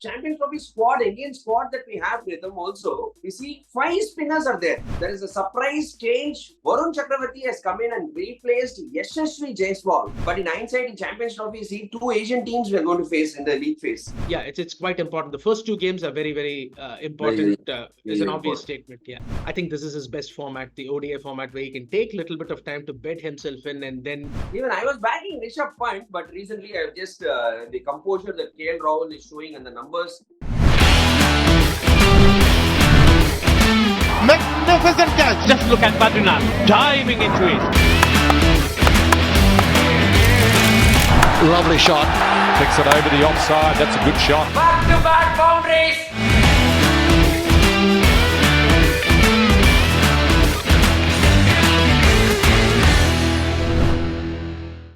Champions Trophy squad, Indian squad that we have, Pritham, also, you see, 5 spinners are there. There is a surprise change. Varun Chakravarti has come in and replaced Jaiswal. But in hindsight, in Champions Trophy, you see, 2 Asian teams we are going to face in the league phase. Yeah, it's quite important. The first 2 games are very important. Is an obvious statement. Yeah, I think this is his best format, the ODI format, where he can take a little bit of time to bed himself in, and then even I was backing Rishabh Pant, but recently I've just the composure that KL Rahul is showing and the numbers. Magnificent catch! Just look at Badri now, diving into it. Lovely shot. Kicks it over the offside. That's a good shot. Back-to-back boundaries.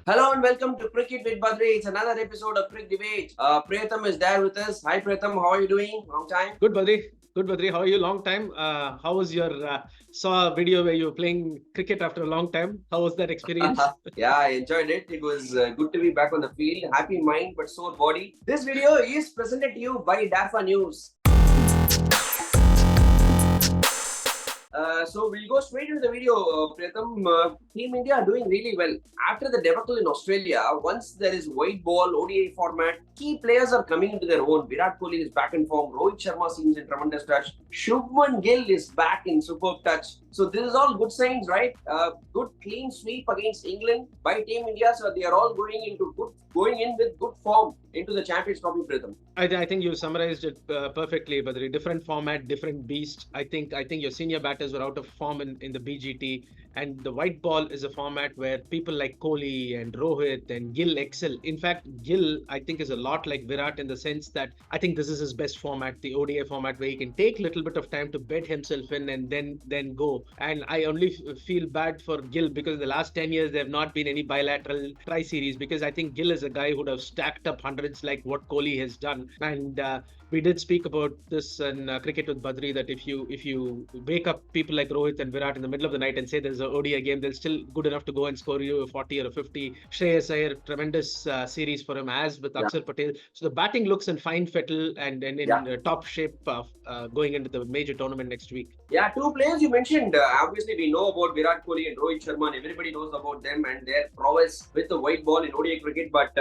Hello and welcome to Cricket with Badri. It's another episode of Cric Debate. Pratham is there with us. Hi Pratham, how are you doing? Long time. Good, Badri. How are you? Long time. How was your saw a video where you were playing cricket after a long time? How was that experience? Yeah, I enjoyed it. It was good to be back on the field. Happy mind but sore body. This video is presented to you by DIVO News. So we'll go straight into the video, Pratham. Team India are doing really well. After the debacle in Australia, once there is white ball, ODI format, key players are coming into their own. Virat Kohli is back in form. Rohit Sharma seems in tremendous touch. Shubman Gill is back in superb touch. So this is all good signs, right? Good clean sweep against England by Team India. So they are all going in with good form into the Champions Trophy, Pratham. I think you summarized it perfectly, Badri. Different format, different beast. I think your senior batters were out of form in the BGT, and the white ball is a format where people like Kohli and Rohit and Gill excel. In fact, Gill, I think, is a lot like Virat in the sense that I think this is his best format, the ODI format, where he can take a little bit of time to bed himself in and then go. And I only feel bad for Gill because in the last 10 years there have not been any bilateral tri-series, because I think Gill is a guy who would have stacked up hundreds like what Kohli has done. And we did speak about this in Cricket with Badri, that if you wake up people like Rohit and Virat in the middle of the night and say there's an ODI game, they're still good enough to go and score you a 40 or a 50. Shreyas Iyer, tremendous series for him, as with Akshar Patel. So the batting looks in fine fettle and in top shape going into the major tournament next week. Yeah, 2 players you mentioned. Obviously, we know about Virat Kohli and Rohit Sharma, and everybody knows about them and their prowess with the white ball in ODI cricket. But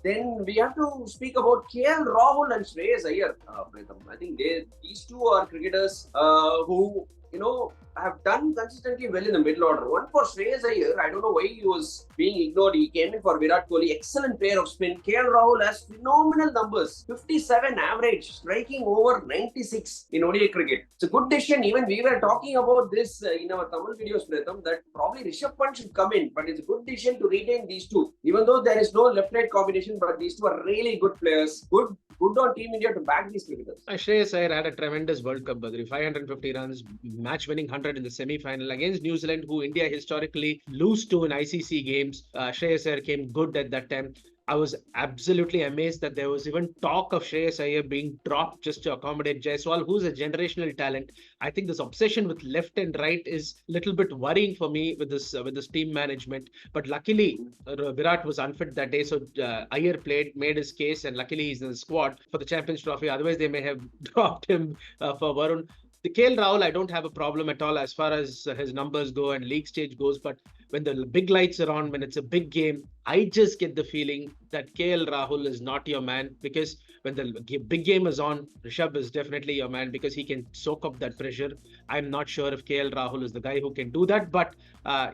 then we have to speak about KL Rahul and Shreyas Iyer. I think these two are cricketers who have done consistently well in the middle order. One for Shreyas Iyer, I don't know why he was being ignored. He came in for Virat Kohli, excellent pair of spin. KL Rahul has phenomenal numbers, 57 average, striking over 96 in ODI cricket. It's a good decision. Even we were talking about this in our Tamil videos, Pratham, that probably Rishabh Pant should come in, but it's a good decision to retain these two. Even though there is no left-right combination, but these two are really good players. Good on Team India to back these cricketers. Shreyas Iyer had a tremendous World Cup, Badri. 550 runs, match-winning 100 in the semi-final against New Zealand, who India historically lose to in ICC games. Shreyas Iyer came good at that time. I was absolutely amazed that there was even talk of Shreyas Iyer being dropped just to accommodate Jaiswal, who's a generational talent. I think this obsession with left and right is a little bit worrying for me with this team management. But luckily, Virat was unfit that day, so Iyer made his case, and luckily he's in the squad for the Champions Trophy. Otherwise, they may have dropped him for Varun. The KL Rahul, I don't have a problem at all as far as his numbers go and league stage goes. But when the big lights are on, when it's a big game, I just get the feeling that KL Rahul is not your man, because when the big game is on, Rishabh is definitely your man because he can soak up that pressure. I'm not sure if KL Rahul is the guy who can do that, but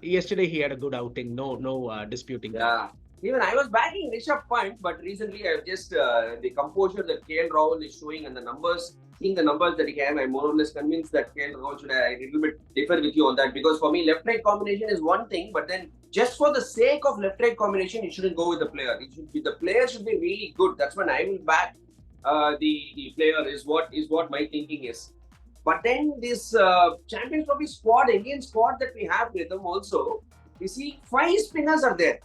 yesterday he had a good outing. No disputing that. Even I was backing Rishabh Pant, but recently I've just the composure that KL Rahul is showing and the numbers, seeing the numbers that he can, I'm more or less convinced that KL Rahul should a little bit differ with you on that, because for me left-right combination is one thing, but then just for the sake of left-right combination, you shouldn't go with the player. The player should be really good. That's when I will back the player is what my thinking is. But then this Champions Trophy squad, Indian squad that we have with them also, you see 5 spinners are there.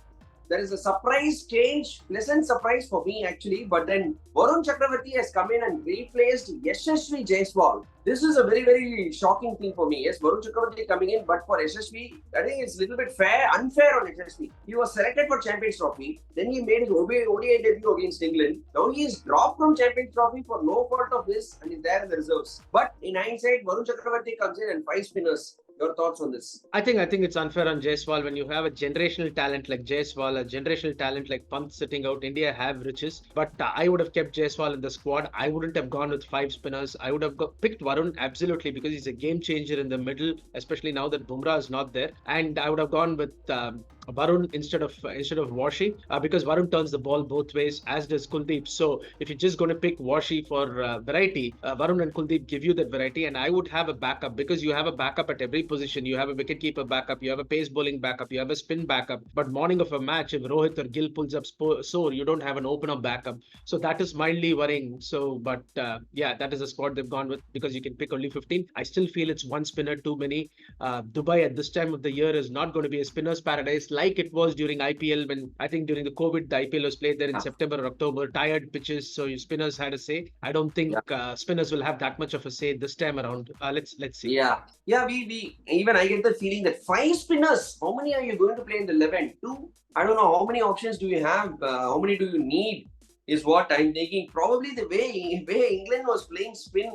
there is a surprise change, pleasant surprise for me actually. But then Varun Chakravarti has come in and replaced Yashasvi Jaiswal. This is a very, very shocking thing for me. Yes, Varun Chakravarti coming in, but for Yashasvi, I think it's a little bit unfair on Yashasvi. He was selected for Champions Trophy, then he made his ODI debut against England. Now he is dropped from Champions Trophy for no fault of his and is there in the reserves. But in hindsight, Varun Chakravarti comes in and 5 spinners. Your thoughts on this? I think it's unfair on Jaiswal when you have a generational talent like Jaiswal, a generational talent like Pant sitting out. India have riches, but I would have kept Jaiswal in the squad. I wouldn't have gone with 5 spinners. I would have picked Varun absolutely because he's a game changer in the middle, especially now that Bumrah is not there. And I would have gone with Varun instead of Washi because Varun turns the ball both ways, as does Kuldeep. So if you're just going to pick Washi for variety, Varun and Kuldeep give you that variety. And I would have a backup because you have a backup at every position. You have a wicketkeeper backup, you have a pace bowling backup, you have a spin backup. But morning of a match, if Rohit or Gill pulls up sore, you don't have an opener backup. So that is mildly worrying. So, but that is a squad they've gone with because you can pick only 15. I still feel it's one spinner too many. Dubai at this time of the year is not going to be a spinner's paradise like it was during IPL when I think during the COVID, the IPL was played there in September or October, tired pitches. So your spinners had a say. I don't think spinners will have that much of a say this time around. Let's see. Yeah, we even I get the feeling that 5 spinners, how many are you going to play in the 11? 2? I don't know. How many options do you have? How many do you need? Is what I'm thinking. Probably the way England was playing spin,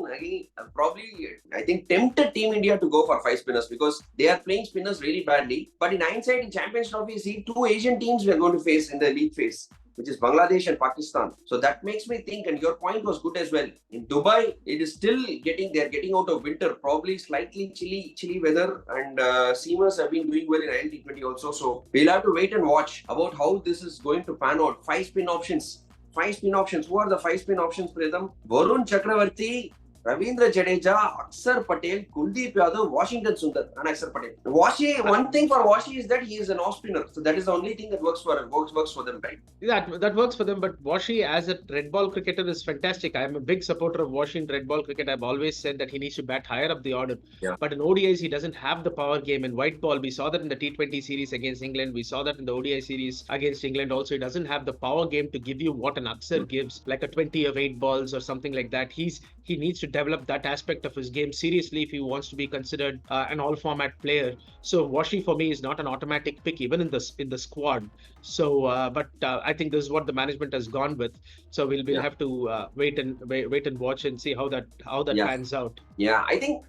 I think tempted Team India to go for 5 spinners because they are playing spinners really badly. But in hindsight, in Champions Trophy, see 2 Asian teams we are going to face in the league phase, which is Bangladesh and Pakistan. So that makes me think, and your point was good as well. In Dubai, it is still they're getting out of winter, probably slightly chilly weather, and seamers have been doing well in ILT20 also. So we'll have to wait and watch about how this is going to pan out. 5 spin options. 5 spin options. Who are the 5 spin options, Pritham? Varun Chakravarti, Ravindra Jadeja, Akshar Patel, Kuldeep Yadav, Washington Sundar, and Akshar Patel. One thing for Washi is that he is an off spinner. So that is the only thing that works for them, right? That works for them. But Washi as a red ball cricketer is fantastic. I am a big supporter of Washi in red ball cricket. I've always said that he needs to bat higher up the order. Yeah. But in ODIs, he doesn't have the power game. In white ball, we saw that in the T20 series against England. We saw that in the ODI series against England also. He doesn't have the power game to give you what an Akshar gives, like a 20 of 8 balls or something like that. He needs to develop that aspect of his game seriously if he wants to be considered an all-format player. So Washi for me is not an automatic pick even in the squad. So, but I think this is what the management has gone with. So we'll have to wait and watch and see how that pans out. Yeah, I think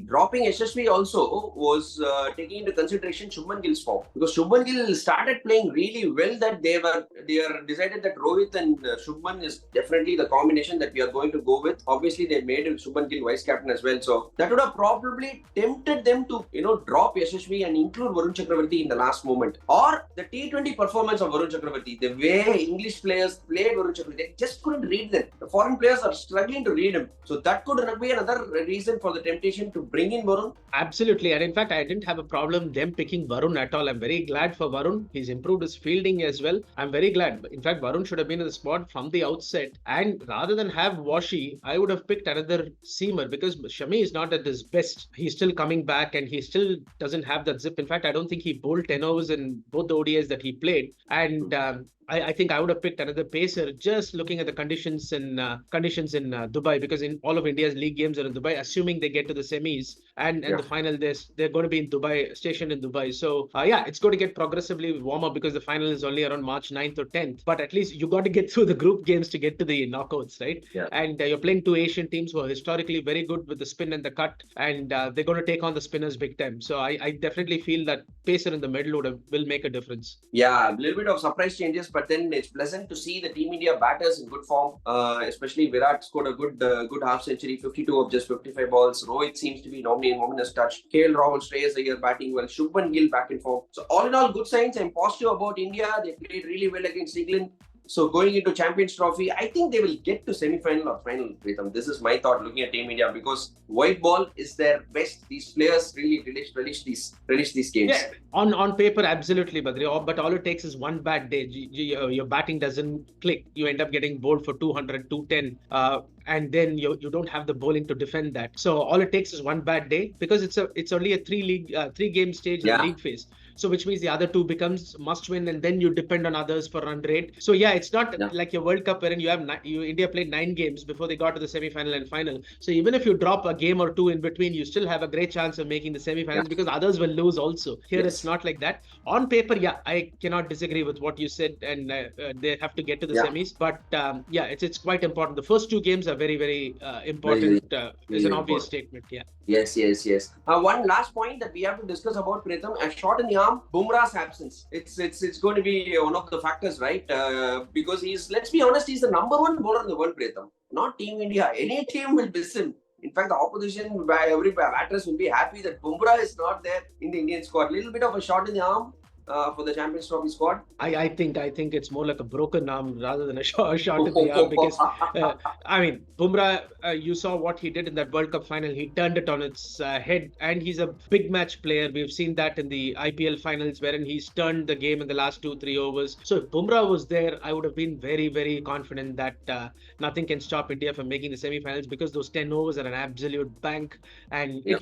dropping Yashasvi also was taking into consideration Shubman Gill's form because Shubman Gill started playing really well. That they are decided that Rohit and Shubman is definitely the combination that we are going to go with. Obviously, they made Shubman Gill vice captain as well, so that would have probably tempted them to drop Yashasvi and include Varun Chakravarti in the last moment. Or the T20 performance of Varun Chakravarti, the way English players played Varun Chakravarti, they just couldn't read them. The foreign players are struggling to read him, so that could be another reason for the temptation to bring in Varun? Absolutely. And in fact, I didn't have a problem them picking Varun at all. I'm very glad for Varun. He's improved his fielding as well. I'm very glad. In fact, Varun should have been in the squad from the outset. And rather than have Washi, I would have picked another seamer because Shami is not at his best. He's still coming back and he still doesn't have that zip. In fact, I don't think he bowled 10 overs in both the ODIs that he played. And I think I would have picked another pacer just looking at the conditions in Dubai because in all of India's league games are in Dubai, assuming they get to the semis and the final, they're going to be in Dubai, stationed in Dubai. So it's going to get progressively warmer because the final is only around March 9th or 10th. But at least you got to get through the group games to get to the knockouts, right? Yeah. And you're playing 2 Asian teams who are historically very good with the spin and the cut, and they're going to take on the spinners big time. So I definitely feel that pacer in the middle will make a difference. Yeah, a little bit of surprise changes, but then it's pleasant to see the Team India batters in good form. Especially Virat scored a good half century, 52 of just 55 balls. Rohit seems to be nominous touch. KL Rahul Shreyas Iyer batting well. Shubman Gill back in form. So all in all, good signs. I'm positive about India. They played really well against England. So going into Champions Trophy, I think they will get to semi-final or final, Pritham. This is my thought looking at Team India because white ball is their best. These players really relish these games. Yeah, on paper, absolutely, Badri. But all it takes is one bad day. Your batting doesn't click. You end up getting bowled for 200, 210. And then you don't have the bowling to defend that. So all it takes is one bad day because it's only a three game stage in the league phase. So which means the other two becomes must win, and then you depend on others for run rate. So yeah, it's not like your World Cup wherein India played 9 games before they got to the semi-final and final. So even if you drop a game or two in between, you still have a great chance of making the semi-finals because others will lose also. Here it's not like that. On paper, I cannot disagree with what you said, and they have to get to the semis. But it's quite important. The first 2 games are very, very important. Is an obvious statement. Yeah. Yes. One last point that we have to discuss about Pritham, a shot in the arm, Bumrah's absence. It's going to be one of the factors, right? Because let's be honest, he's the number 1 bowler in the world, Pritham. Not Team India. Any team will miss him. In fact, the opposition, every batters will be happy that Bumrah is not there in the Indian squad. Little bit of a shot in the arm for the Champions Trophy squad. I think it's more like a broken arm rather than a shot in the arm because Bumrah, you saw what he did in that World Cup final. He turned it on its head, and he's a big match player. We've seen that in the IPL finals wherein he's turned the game in the last 2-3 overs. So if Bumrah was there, I would have been very, very confident that nothing can stop India from making the semi-finals because those 10 overs are an absolute bank. And it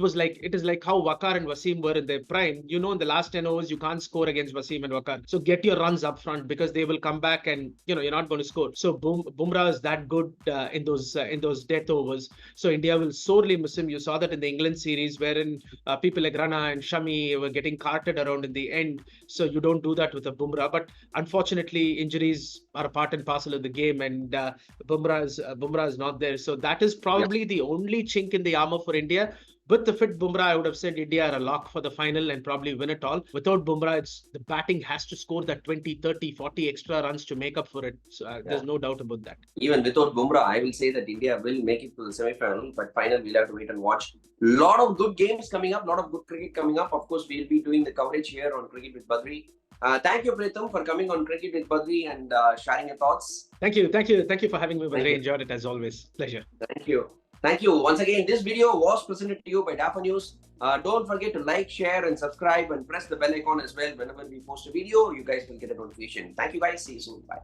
is like how Waqar and Wasim were in their prime. You know, in the last 10 overs, you can't score against Wasim and Waqar. So get your runs up front because they will come back and you're not going to score. So Bumrah is that good in those death overs. So India will sorely miss him. You saw that in the England series wherein people like Rana and Shami were getting carted around in the end. So you don't do that with a Bumrah. But unfortunately, injuries are a part and parcel of the game, and Bumrah is not there. So that is probably the only chink in the armor for India. With the fit Bumrah, I would have said India are a lock for the final and probably win it all. Without Bumrah, the batting has to score that 20, 30, 40 extra runs to make up for it. So there's no doubt about that. Even without Bumrah, I will say that India will make it to the semi-final. But final, we'll have to wait and watch. Lot of good games coming up. Lot of good cricket coming up. Of course, we'll be doing the coverage here on Cricket with Badri. Thank you, Pritham, for coming on Cricket with Badri and sharing your thoughts. Thank you for having me, Badri. Enjoyed it as always. Pleasure. Thank you. Once again, this video was presented to you by DIVO News. Don't forget to like, share and subscribe and press the bell icon as well. Whenever we post a video, you guys will get a notification. Thank you guys. See you soon. Bye.